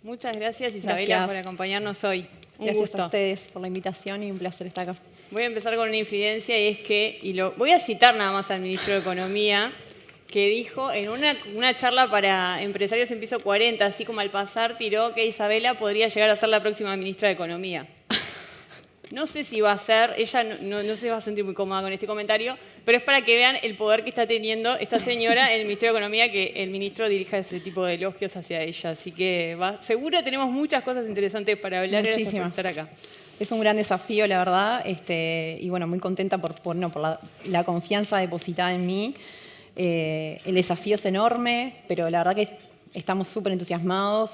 Muchas gracias, Isabela, por acompañarnos hoy. Un Gracias gusto. a ustedes por la invitación y un placer estar acá. Voy a empezar con una infidencia y es que, voy a citar nada más al ministro de Economía, que dijo en una charla para empresarios en piso 40, así como al pasar, tiró que Isabela podría llegar a ser la próxima ministra de Economía. No sé si va a ser, ella no se va a sentir muy cómoda con este comentario, pero es para que vean el poder que está teniendo esta señora en el Ministerio de Economía, que el ministro dirija ese tipo de elogios hacia ella. Así que seguro tenemos muchas cosas interesantes para hablar. Muchísimas. Gracias por estar acá. Es un gran desafío, la verdad, y bueno, muy contenta por la confianza depositada en mí. El desafío es enorme, pero la verdad que estamos súper entusiasmados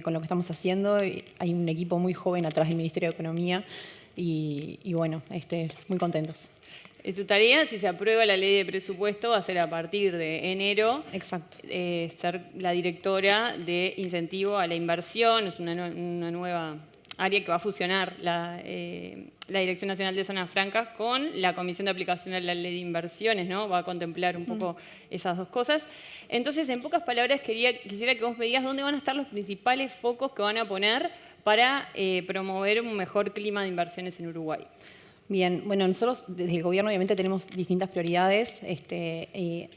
con lo que estamos haciendo. Hay un equipo muy joven atrás del Ministerio de Economía y bueno, muy contentos. Tu tarea, si se aprueba la ley de presupuesto, va a ser a partir de enero. Exacto. Ser la directora de incentivo a la inversión. Es una nueva área que va a fusionar la Dirección Nacional de Zonas Francas con la Comisión de Aplicación de la Ley de Inversiones, ¿no? Va a contemplar un poco esas dos cosas. Entonces, en pocas palabras, quisiera que vos me digas dónde van a estar los principales focos que van a poner para promover un mejor clima de inversiones en Uruguay. Bien, bueno, nosotros desde el gobierno obviamente tenemos distintas prioridades.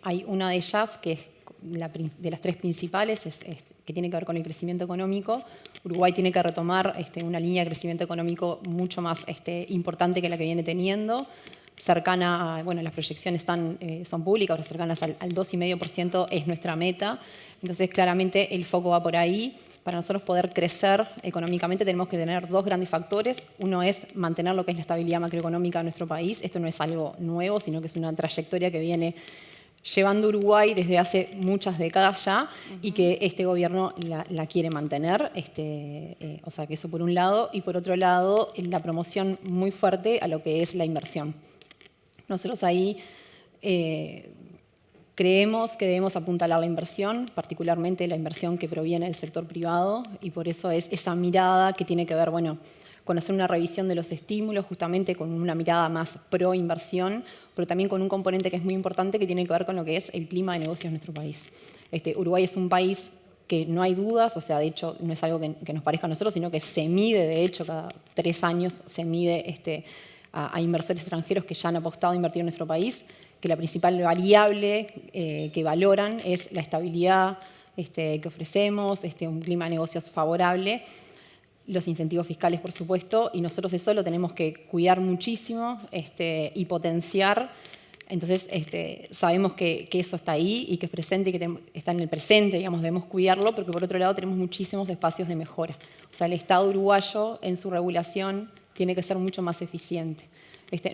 Hay una de ellas que es de las tres principales, que tiene que ver con el crecimiento económico. Uruguay tiene que retomar una línea de crecimiento económico mucho más importante que la que viene teniendo, cercana a, bueno, las proyecciones son públicas, ahora cercanas al 2,5% es nuestra meta. Entonces, claramente el foco va por ahí. Para nosotros poder crecer económicamente tenemos que tener dos grandes factores. Uno es mantener lo que es la estabilidad macroeconómica de nuestro país. Esto no es algo nuevo, sino que es una trayectoria que viene llevando Uruguay desde hace muchas décadas ya y que este gobierno la quiere mantener. O sea, que eso por un lado. Y por otro lado, la promoción muy fuerte a lo que es la inversión. Nosotros ahí creemos que debemos apuntalar la inversión, particularmente la inversión que proviene del sector privado, y por eso es esa mirada que tiene que ver, bueno, con hacer una revisión de los estímulos, justamente con una mirada más pro inversión, pero también con un componente que es muy importante que tiene que ver con lo que es el clima de negocios en nuestro país. Uruguay es un país que no hay dudas, o sea, de hecho no es algo que nos parezca a nosotros, sino que se mide, de hecho, cada 3 años se mide a inversores extranjeros que ya han apostado a invertir en nuestro país, que la principal variable que valoran es la estabilidad que ofrecemos, un clima de negocios favorable, los incentivos fiscales, por supuesto, y nosotros eso lo tenemos que cuidar muchísimo y potenciar. Entonces, sabemos que eso está ahí y que es presente y que está en el presente, digamos, debemos cuidarlo, porque por otro lado tenemos muchísimos espacios de mejora. O sea, el Estado uruguayo en su regulación tiene que ser mucho más eficiente.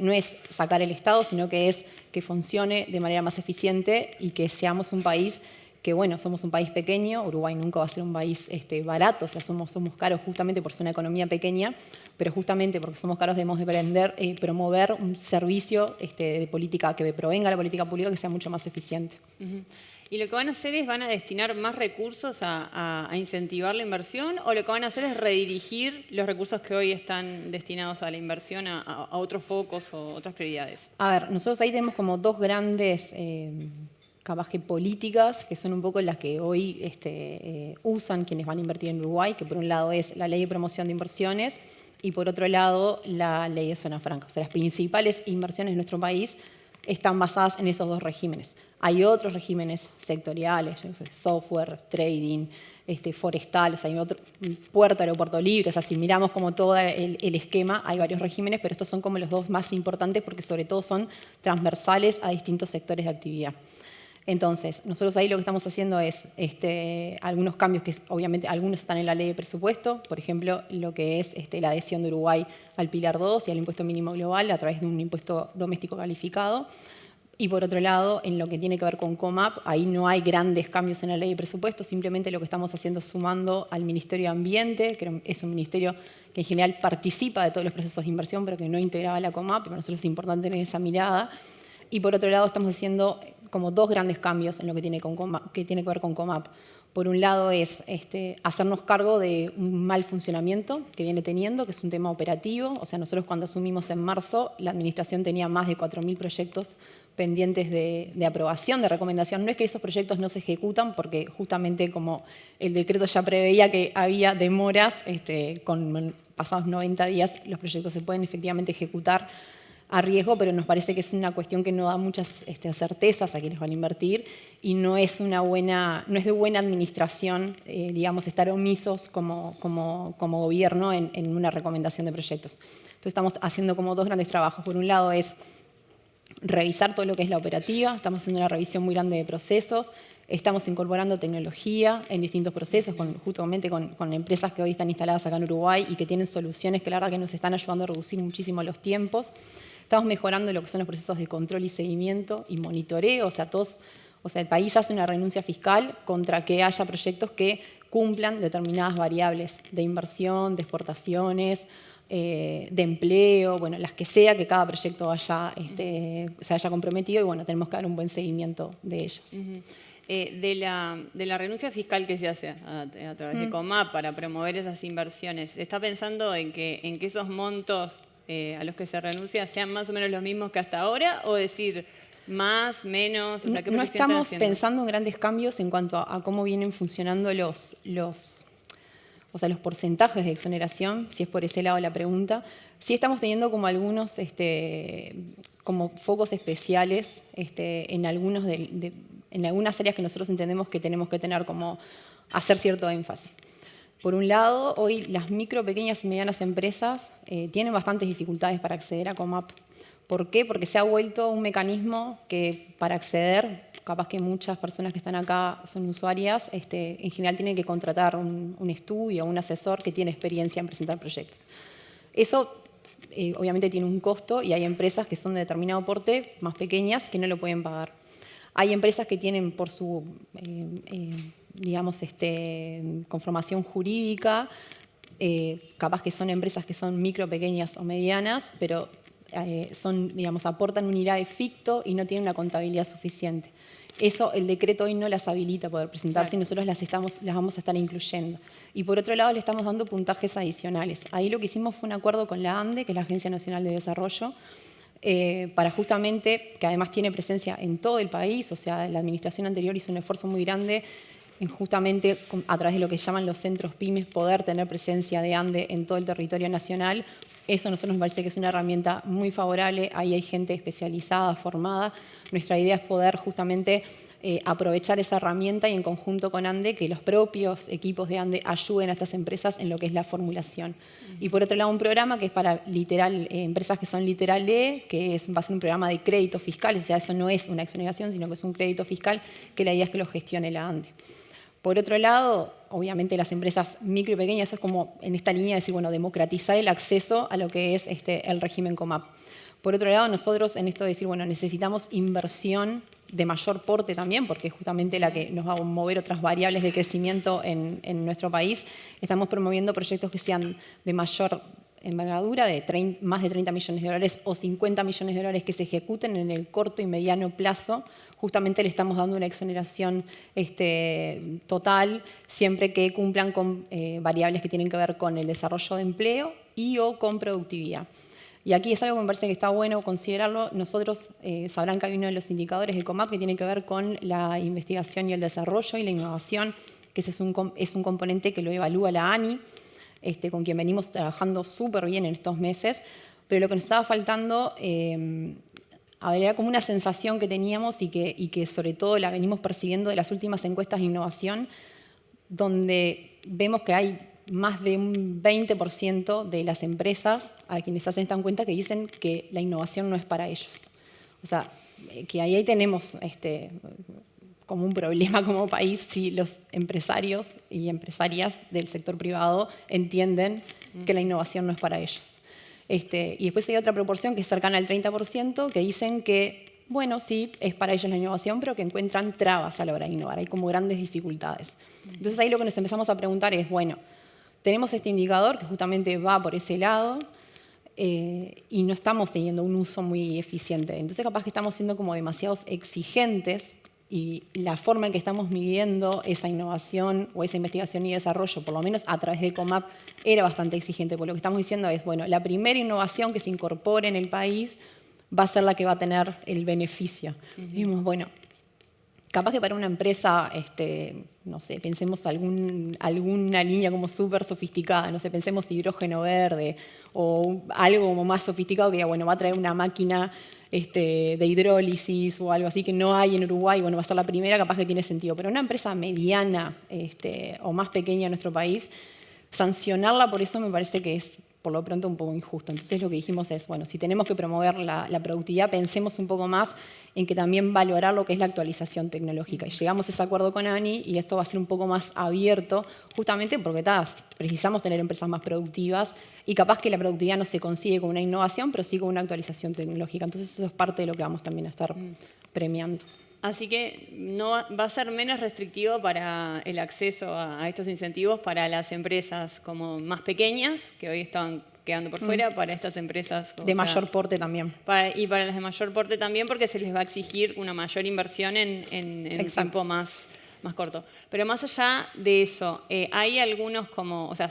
No es sacar el Estado, sino que es que funcione de manera más eficiente y que seamos un país que, bueno, somos un país pequeño, Uruguay nunca va a ser un país barato, o sea, somos caros justamente por ser una economía pequeña, pero justamente porque somos caros debemos de promover un servicio de política que provenga de la política pública que sea mucho más eficiente. ¿Y lo que van a hacer es, van a destinar más recursos a incentivar la inversión o lo que van a hacer es redirigir los recursos que hoy están destinados a la inversión a otros focos o otras prioridades? A ver, nosotros ahí tenemos como dos grandes capaz que políticas, que son un poco las que hoy usan quienes van a invertir en Uruguay, que por un lado es la Ley de Promoción de Inversiones y por otro lado la Ley de Zona Franca. O sea, las principales inversiones en nuestro país están basadas en esos dos regímenes. Hay otros regímenes sectoriales, software, trading, forestal, o sea, hay otro, puerto, aeropuerto libre, o sea, si miramos como todo el esquema, hay varios regímenes, pero estos son como los dos más importantes porque sobre todo son transversales a distintos sectores de actividad. Entonces, nosotros ahí lo que estamos haciendo es algunos cambios que obviamente algunos están en la ley de presupuesto, por ejemplo, lo que es la adhesión de Uruguay al Pilar 2 y al impuesto mínimo global a través de un impuesto doméstico calificado. Y por otro lado, en lo que tiene que ver con COMAP, ahí no hay grandes cambios en la ley de presupuesto, simplemente lo que estamos haciendo es sumando al Ministerio de Ambiente, que es un ministerio que en general participa de todos los procesos de inversión, pero que no integraba la COMAP, para nosotros es importante tener esa mirada. Y por otro lado, estamos haciendo como dos grandes cambios en lo que tiene que ver con COMAP. Por un lado es hacernos cargo de un mal funcionamiento que viene teniendo, que es un tema operativo. O sea, nosotros cuando asumimos en marzo, la administración tenía más de 4.000 proyectos pendientes de aprobación, de recomendación. No es que esos proyectos no se ejecutan, porque justamente como el decreto ya preveía que había demoras, con pasados 90 días los proyectos se pueden efectivamente ejecutar a riesgo, pero nos parece que es una cuestión que no da muchas certezas a quienes van a invertir y no es de buena administración, digamos, estar omisos como gobierno en una recomendación de proyectos. Entonces estamos haciendo como dos grandes trabajos. Por un lado es revisar todo lo que es la operativa, estamos haciendo una revisión muy grande de procesos, estamos incorporando tecnología en distintos procesos, justamente con empresas que hoy están instaladas acá en Uruguay y que tienen soluciones que la verdad que nos están ayudando a reducir muchísimo los tiempos. Estamos mejorando lo que son los procesos de control y seguimiento y monitoreo, el país hace una renuncia fiscal contra que haya proyectos que cumplan determinadas variables de inversión, de exportaciones, de empleo, bueno, las que sea que cada proyecto se haya comprometido y bueno, tenemos que dar un buen seguimiento de ellas. De la renuncia fiscal que se hace a través de Comap para promover esas inversiones, ¿está pensando en que esos montos a los que se renuncia sean más o menos los mismos que hasta ahora? ¿O decir más, menos? O sea, ¿qué no proyección están estamos haciendo? pensando en grandes cambios en cuanto a cómo vienen funcionando los porcentajes de exoneración, si es por ese lado la pregunta. Sí estamos teniendo como algunos como focos especiales en algunas áreas que nosotros entendemos que tenemos que tener como hacer cierto énfasis. Por un lado, hoy las micro, pequeñas y medianas empresas tienen bastantes dificultades para acceder a Comap. ¿Por qué? Porque se ha vuelto un mecanismo que para acceder, capaz que muchas personas que están acá son usuarias, en general tienen que contratar un estudio, un asesor que tiene experiencia en presentar proyectos. Eso obviamente tiene un costo y hay empresas que son de determinado porte, más pequeñas, que no lo pueden pagar. Hay empresas que tienen por su conformación jurídica, capaz que son empresas que son micro, pequeñas o medianas, pero aportan un IRAE ficto y no tienen una contabilidad suficiente. Eso el decreto hoy no las habilita a poder presentarse y nosotros las vamos a estar incluyendo. Y por otro lado le estamos dando puntajes adicionales. Ahí lo que hicimos fue un acuerdo con la ANDE, que es la Agencia Nacional de Desarrollo, para justamente, que además tiene presencia en todo el país, o sea, la administración anterior hizo un esfuerzo muy grande en justamente a través de lo que llaman los centros pymes poder tener presencia de ANDE en todo el territorio nacional. Eso a nosotros nos parece que es una herramienta muy favorable, ahí hay gente especializada, formada. Nuestra idea es poder justamente aprovechar esa herramienta y en conjunto con ANDE, que los propios equipos de ANDE ayuden a estas empresas en lo que es la formulación. Y por otro lado, un programa que es para empresas que son literal E, que va a ser un programa de crédito fiscal, o sea, eso no es una exoneración, sino que es un crédito fiscal, que la idea es que lo gestione la ANDE. Por otro lado, obviamente las empresas micro y pequeñas, eso es como en esta línea de decir, bueno, democratizar el acceso a lo que es el régimen Comap. Por otro lado, nosotros en esto de decir, bueno, necesitamos inversión de mayor porte también, porque es justamente la que nos va a mover otras variables de crecimiento en nuestro país. Estamos promoviendo proyectos que sean de mayor envergadura, de más de 30 millones de dólares o 50 millones de dólares que se ejecuten en el corto y mediano plazo. Justamente le estamos dando una exoneración total, siempre que cumplan con variables que tienen que ver con el desarrollo de empleo y o con productividad. Y aquí es algo que me parece que está bueno considerarlo. Nosotros sabrán que hay uno de los indicadores de Comap que tiene que ver con la investigación y el desarrollo y la innovación, que ese es un componente que lo evalúa la ANI, con quien venimos trabajando súper bien en estos meses, pero lo que nos estaba faltando era como una sensación que teníamos y que sobre todo la venimos percibiendo de las últimas encuestas de innovación, donde vemos que hay más de un 20% de las empresas a quienes hacen esta encuesta que dicen que la innovación no es para ellos. O sea, que ahí tenemos como un problema como país si los empresarios y empresarias del sector privado entienden que la innovación no es para ellos. Y después hay otra proporción que es cercana al 30% que dicen que, bueno, sí, es para ellos la innovación, pero que encuentran trabas a la hora de innovar. Hay como grandes dificultades. Entonces ahí lo que nos empezamos a preguntar es, bueno, tenemos este indicador que justamente va por ese lado y no estamos teniendo un uso muy eficiente. Entonces capaz que estamos siendo como demasiados exigentes y la forma en que estamos midiendo esa innovación o esa investigación y desarrollo, por lo menos a través de Comap, era bastante exigente. Porque lo que estamos diciendo es, bueno, la primera innovación que se incorpore en el país va a ser la que va a tener el beneficio. Dijimos, bueno, capaz que para una empresa, no sé, pensemos alguna línea como súper sofisticada, no sé, pensemos hidrógeno verde o algo como más sofisticado que bueno, va a traer una máquina de hidrólisis o algo así que no hay en Uruguay, bueno, va a ser la primera, capaz que tiene sentido. Pero una empresa mediana o más pequeña en nuestro país, sancionarla por eso me parece que es por lo pronto un poco injusto. Entonces lo que dijimos es, bueno, si tenemos que promover la productividad, pensemos un poco más en que también valorar lo que es la actualización tecnológica. Y llegamos a ese acuerdo con ANI y esto va a ser un poco más abierto, justamente porque precisamos tener empresas más productivas y capaz que la productividad no se consigue con una innovación, pero sí con una actualización tecnológica. Entonces eso es parte de lo que vamos también a estar premiando. Así que no va a ser menos restrictivo para el acceso a estos incentivos para las empresas como más pequeñas, que hoy están quedando por fuera, para estas empresas de mayor porte también. Y para las de mayor porte también, porque se les va a exigir una mayor inversión en un tiempo más corto. Pero más allá de eso, ¿hay algunos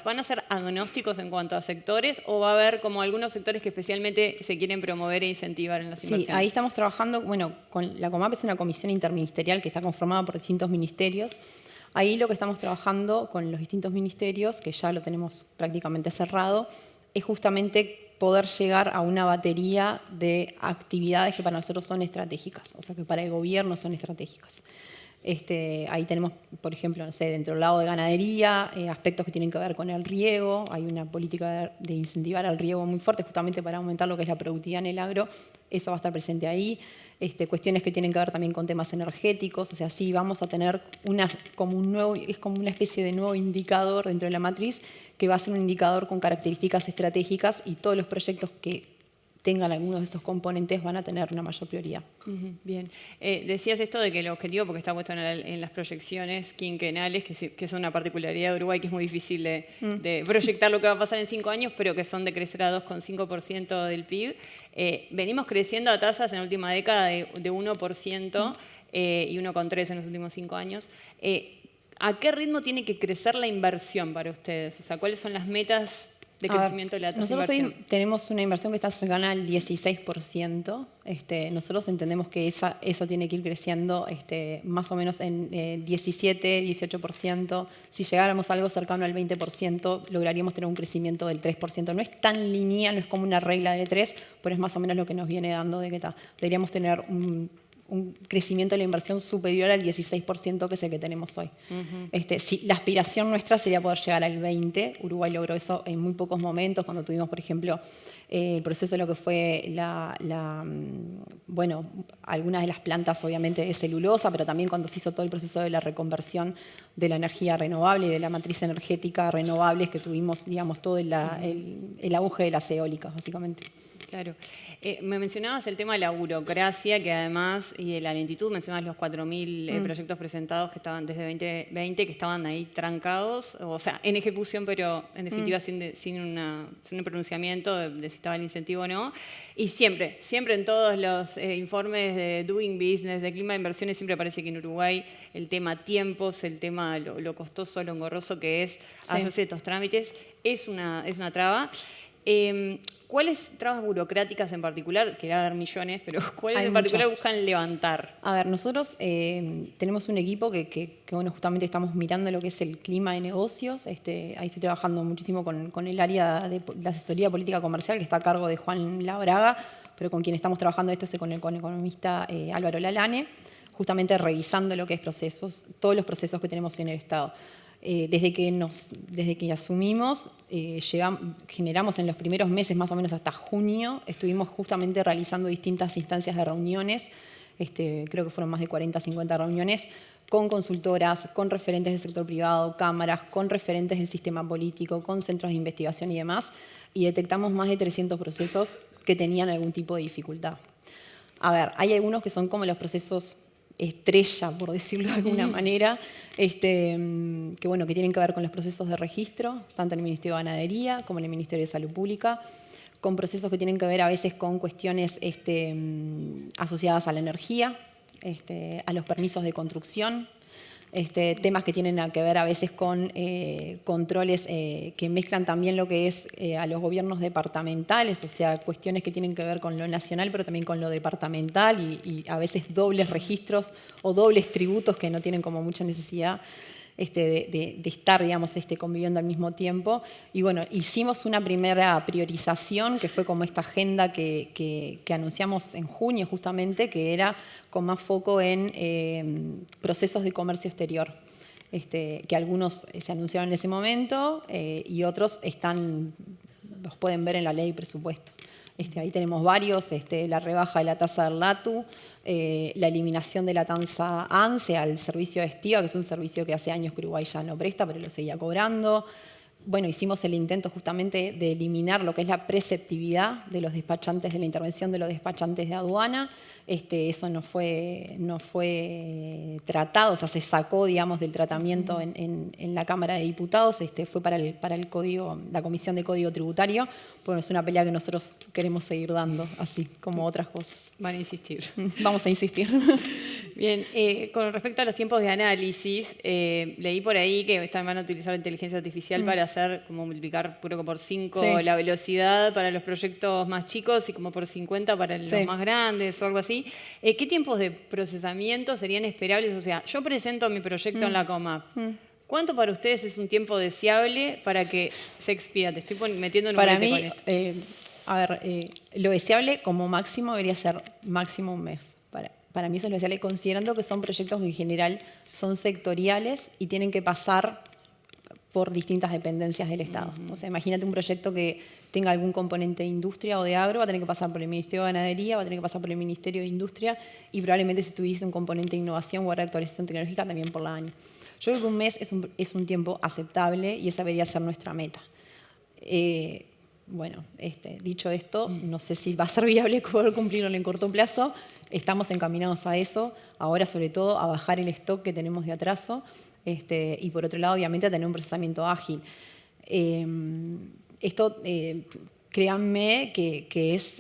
van a ser agnósticos en cuanto a sectores o va a haber como algunos sectores que especialmente se quieren promover e incentivar en las inversiones? Sí, ahí estamos trabajando, bueno, la COMAP es una comisión interministerial que está conformada por distintos ministerios. Ahí lo que estamos trabajando con los distintos ministerios, que ya lo tenemos prácticamente cerrado, es justamente poder llegar a una batería de actividades que para nosotros son estratégicas, o sea, que para el gobierno son estratégicas. Ahí tenemos, por ejemplo, no sé, dentro del lado de ganadería, aspectos que tienen que ver con el riego. Hay una política de incentivar al riego muy fuerte justamente para aumentar lo que es la productividad en el agro. Eso va a estar presente ahí. Cuestiones que tienen que ver también con temas energéticos. O sea, sí vamos a tener es como una especie de nuevo indicador dentro de la matriz que va a ser un indicador con características estratégicas y todos los proyectos que tengan algunos de estos componentes van a tener una mayor prioridad. Bien. Decías esto de que el objetivo, porque está puesto en las proyecciones quinquenales, que es una particularidad de Uruguay, que es muy difícil de proyectar lo que va a pasar en 5 años, pero que son de crecer a 2,5% del PIB. Venimos creciendo a tasas en la última década de 1% y 1,3% en los últimos 5 años. ¿A qué ritmo tiene que crecer la inversión para ustedes? O sea, ¿cuáles son las metas de crecimiento de la tasa de inversión? inversión? Nosotros hoy tenemos una inversión que está cercana al 16%. Nosotros entendemos que eso tiene que ir creciendo más o menos en 17, 18%. Si llegáramos a algo cercano al 20%, lograríamos tener un crecimiento del 3%. No es tan lineal, no es como una regla de 3, pero es más o menos lo que nos viene dando de que deberíamos tener un crecimiento de la inversión superior al 16%, que es el que tenemos hoy. La aspiración nuestra sería poder llegar al 20%. Uruguay logró eso en muy pocos momentos, cuando tuvimos, por ejemplo, el proceso de lo que fue algunas de las plantas, obviamente, de celulosa, pero también cuando se hizo todo el proceso de la reconversión de la energía renovable y de la matriz energética renovables, que tuvimos, digamos, todo el auge de las eólicas, básicamente. Claro. Me mencionabas el tema de la burocracia, que además, y de la lentitud, mencionabas los 4.000 proyectos presentados que estaban desde 2020, que estaban ahí trancados, o sea, en ejecución, pero en definitiva sin un pronunciamiento de si estaba el incentivo o no. Y siempre en todos los informes de Doing Business, de clima de inversiones, siempre parece que en Uruguay el tema tiempos, el tema lo costoso, lo engorroso que es hacerse estos trámites, es una traba. ¿Cuáles trabas burocráticas en particular, que va a haber millones, pero cuáles en particular buscan levantar? A ver, nosotros tenemos un equipo que justamente estamos mirando lo que es el clima de negocios. Ahí estoy trabajando muchísimo con el área de la asesoría política comercial, que está a cargo de Juan Labraga, pero con quien estamos trabajando esto es con el economista Álvaro Lalane, justamente revisando lo que es todos los procesos que tenemos en el Estado. Desde que asumimos, generamos en los primeros meses, más o menos hasta junio, estuvimos justamente realizando distintas instancias de reuniones, creo que fueron más de 40, 50 reuniones, con consultoras, con referentes del sector privado, cámaras, con referentes del sistema político, con centros de investigación y demás, y detectamos más de 300 procesos que tenían algún tipo de dificultad. A ver, hay algunos que son como los procesos estrella, por decirlo de alguna manera, que tienen que ver con los procesos de registro, tanto en el Ministerio de Ganadería como en el Ministerio de Salud Pública, con procesos que tienen que ver a veces con cuestiones asociadas a la energía, a los permisos de construcción, temas que tienen que ver a veces con controles que mezclan también lo que es a los gobiernos departamentales, o sea, cuestiones que tienen que ver con lo nacional, pero también con lo departamental y a veces dobles registros o dobles tributos que no tienen como mucha necesidad de estar, digamos, conviviendo al mismo tiempo. Y bueno, hicimos una primera priorización, que fue como esta agenda que anunciamos en junio justamente, que era con más foco en procesos de comercio exterior, que algunos se anunciaron en ese momento y otros los pueden ver en la ley de presupuesto. Ahí tenemos varios, la rebaja de la tasa del LATU, la eliminación de la tasa ANSE al servicio de estiva, que es un servicio que hace años que Uruguay ya no presta, pero lo seguía cobrando. Bueno, hicimos el intento justamente de eliminar lo que es la preceptividad de los despachantes, de la intervención de los despachantes de aduana. Eso no fue tratado, o sea, se sacó, digamos, del tratamiento en la Cámara de Diputados, fue para la Comisión de Código Tributario. Bueno, es una pelea que nosotros queremos seguir dando, así como otras cosas. Van a insistir. Vamos a insistir. Bien, con respecto a los tiempos de análisis, leí por ahí que van a utilizar la inteligencia artificial para hacer, como multiplicar creo que por 5 la velocidad para los proyectos más chicos y como por 50 para los más grandes o algo así. ¿Qué tiempos de procesamiento serían esperables? O sea, yo presento mi proyecto en la COMAP. ¿Cuánto para ustedes es un tiempo deseable para que se expida? Te estoy metiendo en un brete con esto. Lo deseable como máximo debería ser máximo un mes. Para mí eso es lo deseable, considerando que son proyectos que en general son sectoriales y tienen que pasar por distintas dependencias del Estado. O sea, imagínate un proyecto que tenga algún componente de industria o de agro, va a tener que pasar por el Ministerio de Ganadería, va a tener que pasar por el Ministerio de Industria y probablemente si tuviese un componente de innovación o de actualización tecnológica también por la ANI. Yo creo que un mes es un tiempo aceptable y esa debería ser nuestra meta. Bueno, dicho esto, no sé si va a ser viable poder cumplirlo en el corto plazo. Estamos encaminados a eso, ahora sobre todo a bajar el stock que tenemos de atraso y por otro lado, obviamente, a tener un procesamiento ágil. Esto, créanme, que es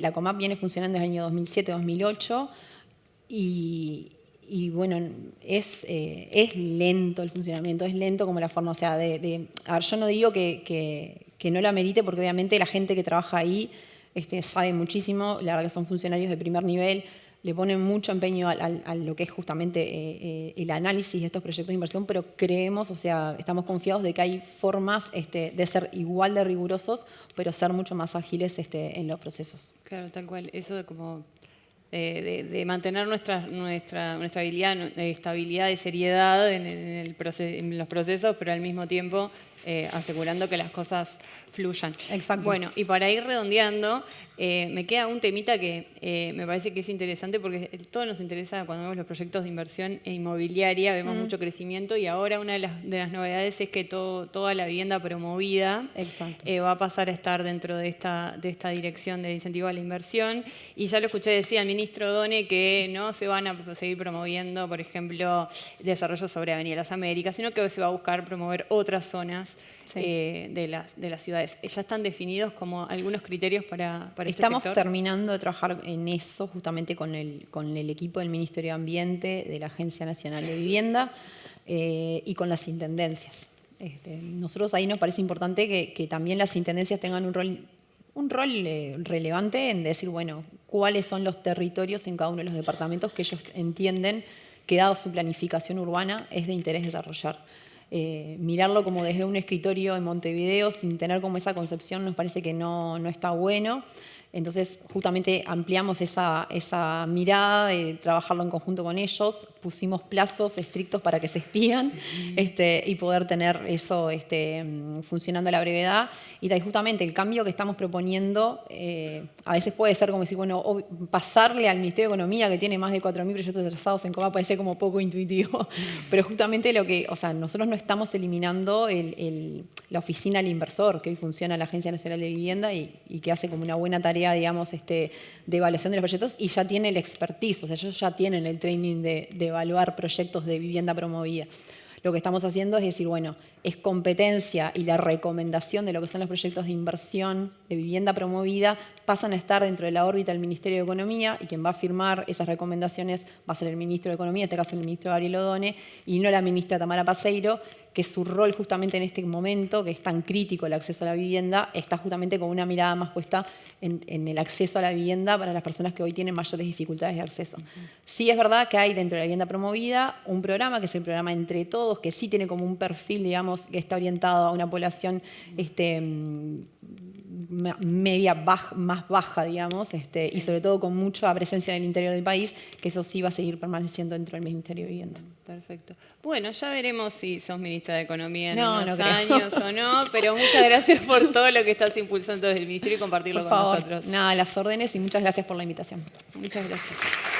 la COMAP viene funcionando desde el año 2007-2008 y bueno, es lento el funcionamiento, es lento como la forma, o sea, a ver, yo no digo que no la merite porque obviamente la gente que trabaja ahí sabe muchísimo, la verdad que son funcionarios de primer nivel, le ponen mucho empeño a lo que es justamente el análisis de estos proyectos de inversión, pero creemos, o sea, estamos confiados de que hay formas de ser igual de rigurosos, pero ser mucho más ágiles en los procesos. Claro, tal cual. Eso de como de mantener nuestra estabilidad y seriedad en los procesos, pero al mismo tiempo asegurando que las cosas fluyan. Exacto. Bueno, y para ir redondeando, me queda un temita que me parece que es interesante porque todo nos interesa cuando vemos los proyectos de inversión inmobiliaria, vemos mucho crecimiento y ahora una de las novedades es que toda la vivienda promovida va a pasar a estar dentro de esta dirección de incentivo a la inversión. Y ya lo escuché decir al ministro Done que no se van a seguir promoviendo, por ejemplo, desarrollos sobre Avenida Las Américas, sino que se va a buscar promover otras zonas de las ciudades. ¿Ya están definidos como algunos criterios para este sector? Estamos terminando de trabajar en eso justamente con el equipo del Ministerio de Ambiente, de la Agencia Nacional de Vivienda y con las intendencias. Nosotros ahí nos parece importante que también las intendencias tengan un rol relevante en decir, bueno, cuáles son los territorios en cada uno de los departamentos que ellos entienden que, dado su planificación urbana, es de interés desarrollar. Mirarlo como desde un escritorio en Montevideo sin tener como esa concepción nos parece que no está bueno. Entonces, justamente ampliamos esa mirada de trabajarlo en conjunto con ellos, pusimos plazos estrictos para que se expían y poder tener eso funcionando a la brevedad. Y justamente el cambio que estamos proponiendo a veces puede ser como decir, bueno, pasarle al Ministerio de Economía, que tiene más de 4.000 proyectos trazados en COMAP, puede ser como poco intuitivo. Pero justamente nosotros no estamos eliminando la oficina al inversor, que hoy funciona la Agencia Nacional de Vivienda y que hace como una buena tarea, digamos, de evaluación de los proyectos y ya tiene el expertise, o sea, ellos ya tienen el training de evaluar proyectos de vivienda promovida. lo que estamos haciendo es decir, bueno, es competencia y la recomendación de lo que son los proyectos de inversión de vivienda promovida pasan a estar dentro de la órbita del Ministerio de Economía y quien va a firmar esas recomendaciones va a ser el Ministro de Economía, en este caso el Ministro Gabriel Odone, y no la Ministra Tamara Paseiro, que su rol justamente en este momento, que es tan crítico el acceso a la vivienda, está justamente con una mirada más puesta en el acceso a la vivienda para las personas que hoy tienen mayores dificultades de acceso. Sí es verdad que hay dentro de la vivienda promovida un programa, que es el programa Entre Todos, que sí tiene como un perfil, digamos, que está orientado a una población más baja, digamos, y sobre todo con mucha presencia en el interior del país, que eso sí va a seguir permaneciendo dentro del Ministerio de Vivienda. Perfecto. Bueno, ya veremos si sos ministra de Economía en No, unos no creo. años o no, pero muchas gracias por todo lo que estás impulsando desde el Ministerio y compartirlo Por con favor, nosotros. nada, las órdenes y muchas gracias por la invitación. Muchas gracias.